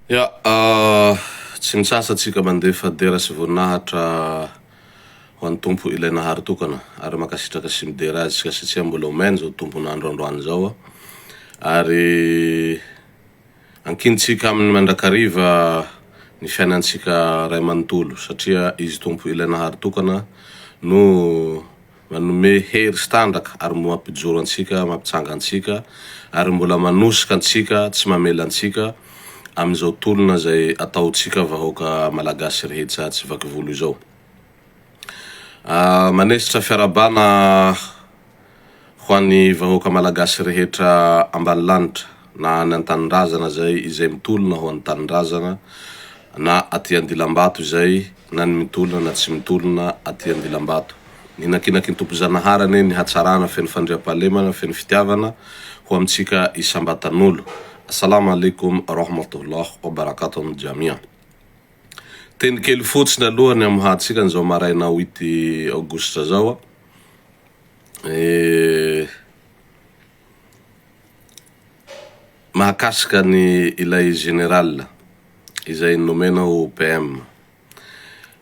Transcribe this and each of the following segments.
Ya, tsy mitsasatsika mandeha fadera sy voninahitra ho an'ny tompo ilay nahary tokana ary makasitraka sy midera azy tsika satria mbola omainy zao tompony androandroany zao ary ankinitsika amin'ny mandrakariva ny fiainantsika ray manontolo satria izy tompo ilay nahary tokana no manome hery sy tandraka ary mampijoro antsika mampitsanga antsika ary mbola manosika antsika tsy mamela antsika amizao tolona zay ataotsika vahoaka malagasy rehetra tsy vaky volo izao. Manesitra fiarabana ho an'ny vahoaka malagasy rehetra ambany lanitra na any an-tanindrazana zay izay mitolona ho an'ny tanindrazana na aty Andilambato zay na ny mitolona na tsy mitolona aty Andilambato. Ninakinaky ny tompo-zanaharany ny hatsarana feno fandriam-pahalemana feno fitiavana ho amitsika isam-batan'olo. Assalamu alaikum rahmatullah wa barakatuh jamia. Teny kely fotsiny alohany amohatsika n'izao maraina 8 aogositra zao mahakasika ny ilay general izay nomena ho PM.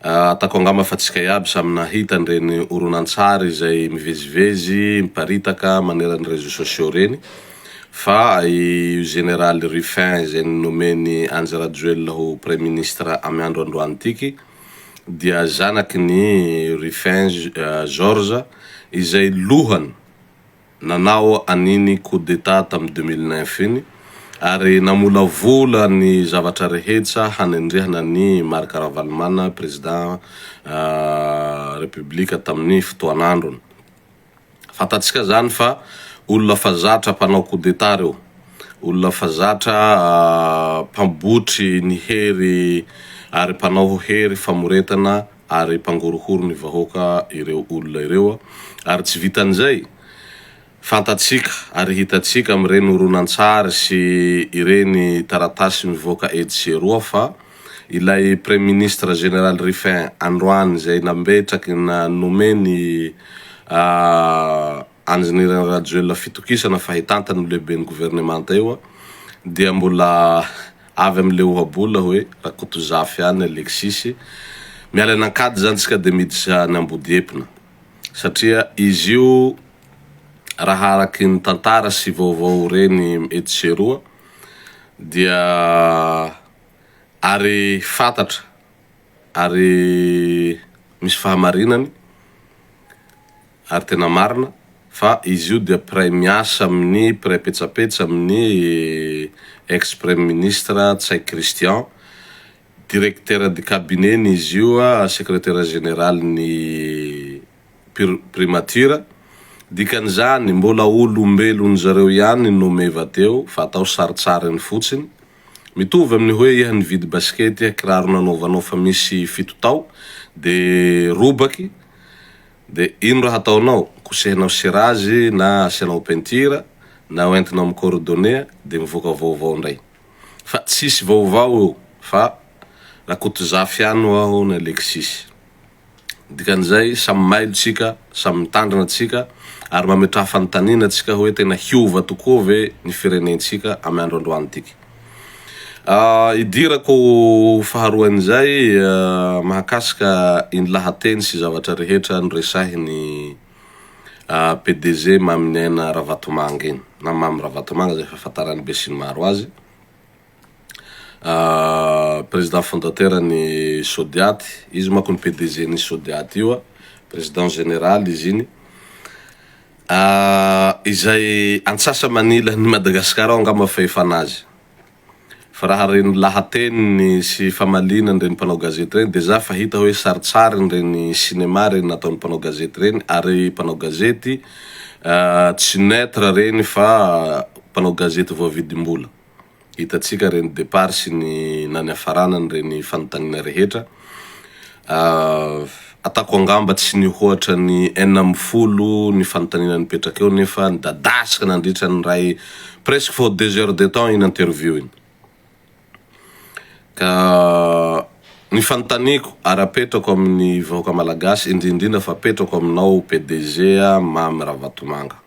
Atako angamba fa tsika iaby samy nahita an'ireny oronan-tsary izay mivezivezy miparitaka maneran'ny réseaux sociaux reny fa io général Ruffin izay nomeny Anzy Rajoelina ho premier ministre amy andro androany tiky dia zanaky ny Ruffin Georges izay lohany nanao aniny coup d'état tamy 2009 iny ary namolavola ny zavatra rehetra hanendrehana ny Marc Ravalomanana président république tamin'ny fotoan'androny. Fatatsika zany fa olona fa zatra mpanao coup d'état reo, olona fa zatra mpambotry ny hery ary mpanao hery famoretana ary mpangorohoro ny vahoaka ireo olona ireo ary tsy vitan'izay fantatsika ary hitatsika am'ireny oronan-tsary sy ireny taratasy mivoaka etsy roa fa ilay premier ministre général Ruffin androany zay nambetraky na nomeny Anzy Rajoelina fitokisana fahitantany ho lehiben'ny gouvernemanta eo dia mbola avy am'le ohabola hoe Rakotozafy any Alexis miala anankady zany tsika de miditra ny ambodiepina satria izy io raha araky ny tantara sy vaovao reny etsy roa dia ary fantatra ary misy fahamarinany ary tena marina fa izy io dia pray miasa amin'ny pray petsapetsa amin'ny ex premier ministre Tsay Christian, directeur de cabinet izy io secrétaire général ny primature dikan'izany mbola olombelony zareo ihany nomeva teo fa atao saritsariny fotsiny mitovy amin'ny hoe iha nividy baskety kiraro nanaovanao fa misy 7 tao de robaky de ino raha ataonao kosehinao sirazy na asianao pentira na oentinao amy coordonnées de mivoaka vaovao ndray fa tsisy vaovao io fa Rakotozafy ihany aho na Alexis. Dikan'izay samy mailotsika samy mitandrina tsika ary mametraha fanontaniana tsika hoe tena hiova tokoa ve ny firenentsika amy andro androany tiky. Idirako faharoan'izay mahakasika iny lahateny sy zavatra rehetra noresahiny PDG Maminena Ravatomanga iny na Mamy Ravatomanga zay fahafantarany be sy ny maro azy, président fondateur ny Sodiaty, izy manko ny PDG ny Sodiaty io président général izy iny izay antsasa manila ny Madagasikara ao angamba fa efa nazy fa raha reny lahateny sy famalinany reny mpanao gazety reny de za fa hita hoe saritsariny reny cinéma reny nataon'ny mpanao gazety reny ary mpanao gazety tsy neutre reny fa mpanao gazety voavidim-bola. Hitatsika reny départ sy ny nany afaranany reny fanontaniana rehetra atako angamba tsy nihoatra ny 40 ny fanontaniana nipetraka eo nefa nidadasika nandritra ny ray presque fao 2 heures de temps iny interview iny ka ny fanontaniako arapetrako amin'ny vahoaka malagasy indrindrindra fa petrako aminao PDG Mamy Ravatomanga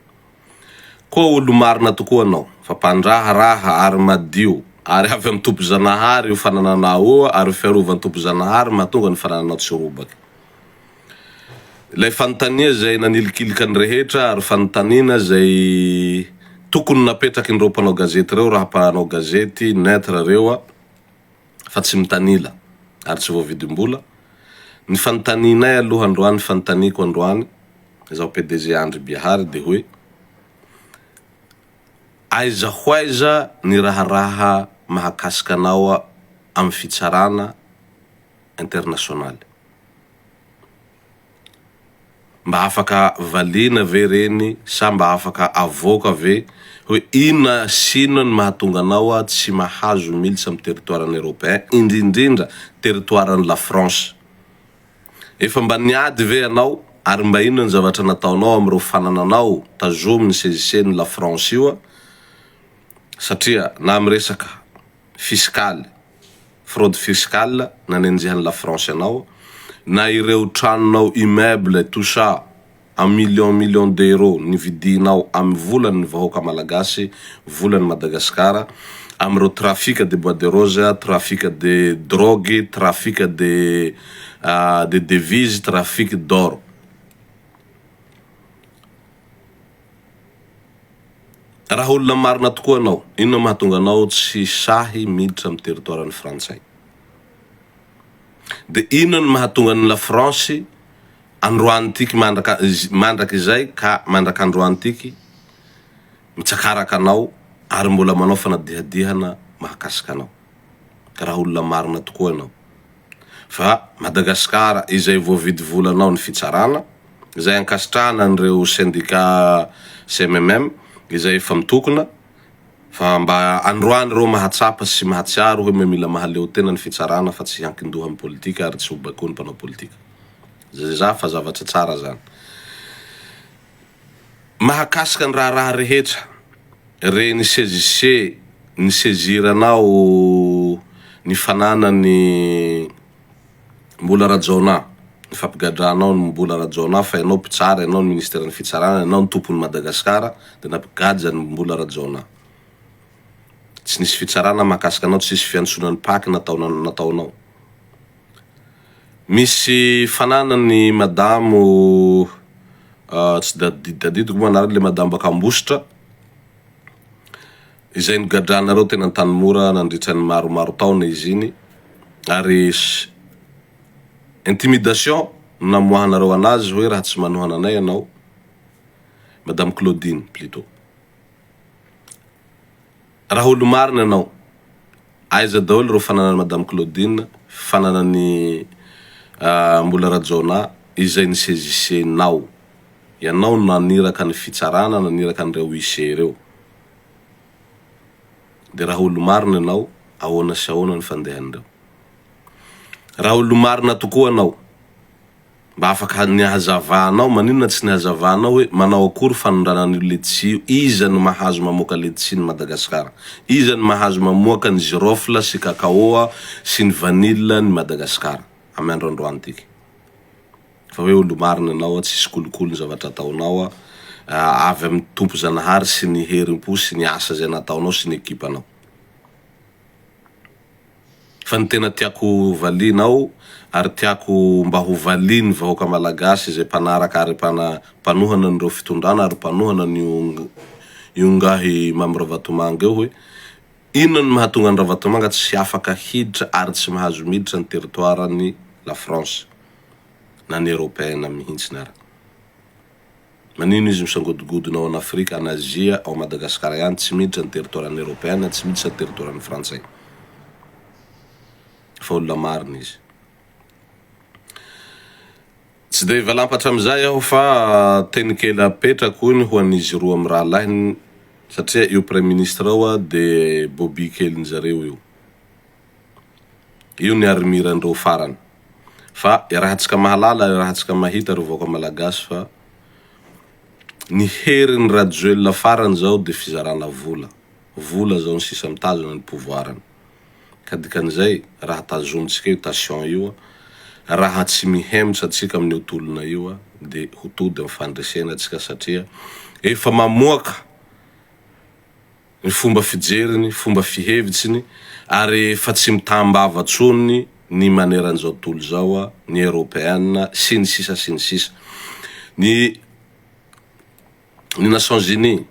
koa olo marina tokoa anao fa mpandraharaha ary madio ary avy amin'ny tompo-janahary io fanananao io, ary fiarovany tompo-janahary mahatonga ny fanananao tsy robaky. Ilay fanontania zay nanilikilika ny rehetra ary fanontaniana zay tokony napetraky indreo mpanao gazety reo, raha mpanao gazety neutre reo fa tsy mitanila ary tsy voavidim-bola. Ny fanontanianay aloha androany, fanontaniako androany zaho PDG Andry Bihary de hoe aiza ho aiza ny raharaha mahakasika anao amin'ny fitsarana internasionaly, mba afaka valiana ve reny sa mba afaka avoaka ve hoe inona sino ny mahatonga anao tsy mahazo militsy amin'ny territoirany européen, indrindrindra territoirany la France. Efa mba niady ve anao ary mba inona ny zavatra nataonao amin'ireo fanananao tazominy seziseny la France io, satria na amin'ny resaka fiskaly, fraude fiscale nanenjehany la France anao, na ireo tranonao immeuble tout ça en million d'euros nividinao amin'ny volan'ny vahoaka malagasy, volan'ny Madagasikara, amin'ireo trafic de bois de rose, trafic de drogue, trafic de devises, trafic d'or. Raha olona marina tokoa anao, inona mahatonga anao tsy sahy miditra amin'ny territoiran'ny Frantsay? De inona ny mahatonga ny la France androany tiky mandraka izay ka mandraka androany tiky mitsakaraka anao ary mbola manao fanadihadihana mahakasika anao? Raha olona marina tokoa anao. Fa Madagasikara izay voavidy volanao ny fitsarana, izay ankasitrahana an'ireo syndicat CMMM izay efa mitokona, fa mba androany reo mahatsapa sy mahatsiaro hoe mila mahaleo tena ny fitsarana fa tsy hankindoha amin'ny politika ary tsy ho baikoa ny mpanao politika. Za fa zavatra tsara zany. Mahakasika ny raha rehetra reny sezise ny seziranao ny fananany mbola rajona, ny fampigadranao ny mbola rajona fa ianao mpitsara, ianao ny ministère ny fitsarana, ianao ny tompon'ny Madagasikara, de nampigajany mbola rajona. Tsy nisy fitsarana mahakasika anao, tsy nisy fiantsonan'ny paky nataonao. Misy fananany madamo tsy dadidiko moa anarany le madamo Bakambositra, izay nogadranareo tena Antanimora nandritra ny maromaro taona izy iny, ary intimidation namoahanareo anazy hoe raha tsy manohana anay anao, madame Claudine plutôt. Raha olo marina anao, aiza daholo reo fananany madame Claudine, fananany mbola rajona izay nisezisenao, ianao naniraka ny fitsarana, naniraka an'ireo huissier reo. De raha olo marina anao, ahoana sy ahoana ny fandehan'ireo. Raha olo marina tokoa anao, mba afaka nihazavanao, maninona tsy nihazavanao hoe manao akory fanondranan'io letisia, iza ny mahazo mamoaka letisia ny Madagasikara, iza ny mahazo mamoaka ny girofle sy cacao sy ny vanille ny Madagasikara amin'ny androandroany tiky. Fa hoe olo marina anao, tsy isy kolokolo ny zavatra ataonao, avy amin'ny tompo-janahary sy ny herim-po sy ny asa zay nataonao sy ny ekipanao. Fa ny tena tiako valinao ary tiako mba ho valiny vahoaka malagasy izay mpanaraka ary mpanohana n'ireo fitondrana ary mpanohana ny ongahy Mamy Ravatomanga eo hoe inona ny mahatonga ny Ravatomanga tsy afaka hiditra ary tsy mahazo miditra ny territoirany la France na ny européenne mihitsy nara. Manino izy misangodingodina ao an'Afrika, an'Azia, ao Madagasikara ihany tsy miditra ny territoirany européenne, tsy miditra ny territoirany frantsay. Fa olona marina izy. Tsy de valampatra amizay aho fa teny kely apetrako iny ho an'izy roa amin'ny rahalahy, satria io premier ministre ao de Bobby keliny zareo io. Io ny arimiran'ireo farany. Fa rahatsika mahalala, rahatsika mahita reo vahoaka malagasy fa ny herin'ny Rajoelina farany zao de fizarana vola. Vola zao ny sisa mitazona ny pouvoirany. Ka dikan'izay raha tazomitsika io tension io, raha tsy mihemitra atsika amin'ny otolona io de ho tody amin'ny fandresena atsika satria efa mamoaka ny fomba fijeriny, fomba fihevitsiny, ary fa tsy mitambava tsony ny maneran'izao tontolo zao ny Européenne sy ny sisa sy ny sisa. Ny Nations Unies,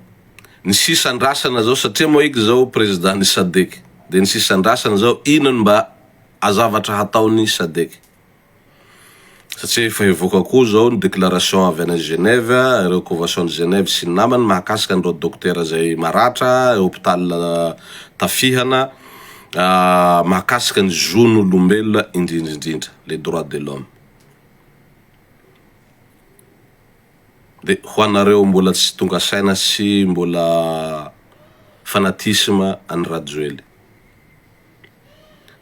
ny sisa andrasana zao satria moa eky zao président ny SADC, de ny sisa andrasana zao inony mba azavatra hataony SADC. Satria efa evoka koa zao ny déclaration avy any Genève, ireo convention de Genève sy ny namany mahakasika an'ireo dokotera zay maratra, hôpital tafihana, mahakasika ny zon'olombelona indrindrindrindra, les droits de l'homme. De ho anareo mbola tsy tonga saina sy mbola fanatisme any Rajoely,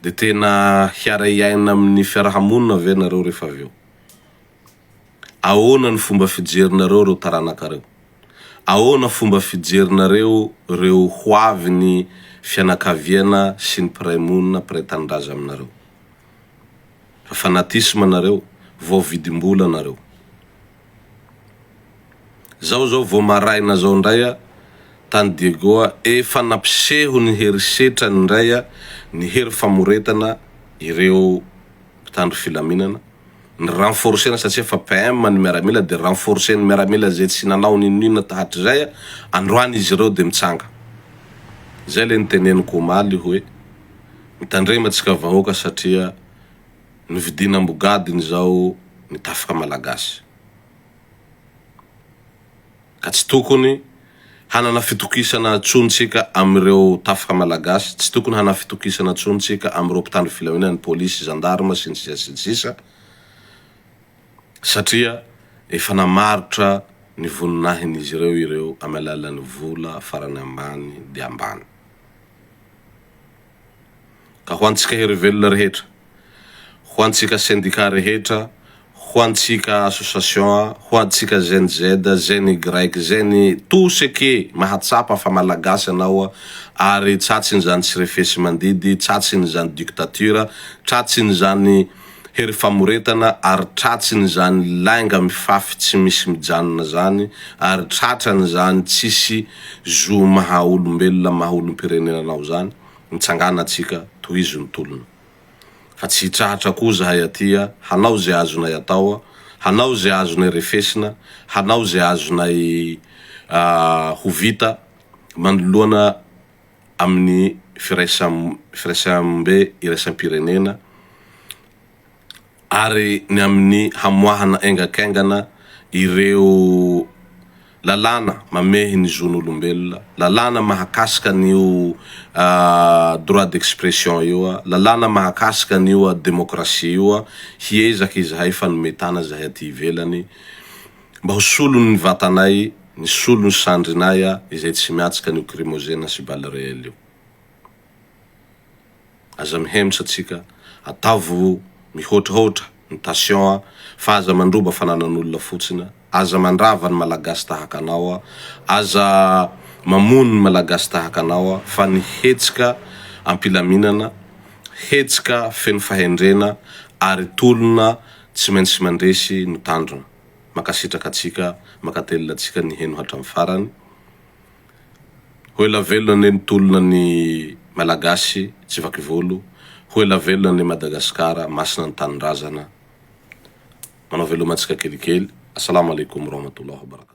de tena hiara iaina amin'ny fiarahamonina ve nareo rehefa avy eo? Ahoana ny fomba fijerinareo reo taranakareo? Ahoana fomba fijerinareo reo hoaviny fianakaviana sy ny mpiray-monina mpiray-tanindrazana aminareo? Fa fanatisme nareo, vao vidim-bola nareo. Zao vao maraina zao ndray tany Diego efa nampiseho ny herisetra ndray ny hery famoretana ireo mpitandro filaminana, ny renforcena satria fa PM ny miaramila de renforcer ny miaramila zay tsy nanao ninona tahatry zay, androany izy ireo de mitsanga. Zay le niteneniko omaly hoe mitandrematsika vahoaka satria ny vidinam-bogadiny zao ny tafika malagasy. Ka tsy tokony hanana fitokisana tsontsika amireo tafika malagasy, tsy tokony hanana fitokisana tsontsika amireo mpitandro filaminana, ny polisy, gendarme sy ny sisa sy ny sisa, satria efa namaritra ny voninahin'izy ireo amy alalan'ny vola farany ambany de ambany. Ka ho antsika hery velona rehetra, ho antsika syndicat rehetra, ho antsika association, ho antsika ZNZ, ZNY, zany tout ce qui mahatsapa fa malagasy anao ary tratsiny zany tsy refesy mandidy, tratsiny zany dictature, tratsiny zany hery famoretana, ary tratsiny zany lainga mifafy tsy misy mijanona zany, ary tratrany zany tsisy zo maha olombelona maha olom-pirenenanao zany, mitsangana atsika tohizo ny tolona. Fa tsy hitrahatra koa zahay atia, hanao zay azonay atao, hanao zay azonay refesina, hanao zay azonay ho vita manoloana amin'ny firaisambe iraisam-pirenena, ary ny amin'ny hamoahana engakengana ireo lalàna mamehy ny zon'olombelona, lalàna mahakasika an'io droit d'expression io, lalàna mahakasika an'io demokrasia io, hiezaky izahay fanometana zahay aty ivelany mba ho solony ny vatanay, ny solony sandrinay izay tsy miatsika an'io crimogène sy balle réelle io. Aza mihemtra atsika, atavo mihotrahotra ny tension, fa aza mandroba fananan'olona fotsiny, aza mandrava ny malagasy tahaka anao, aza mamono ny malagasy tahaka anao, fa ny hetsika ampilaminana, hetsika feno fahendrena, ary tolona tsy maintsy mandresy no tandrona. Makasitraka atsika, makatelina atsika ny heno hatramin'ny farany. Hoela velona ny tolona ny malagasy tsy vaky volo, hoela velona ny Madagasikara, masina ny tanindrazana. Manao velomantsika kelikely. Assalamu alaikum warahmatullahi wabarakatuh.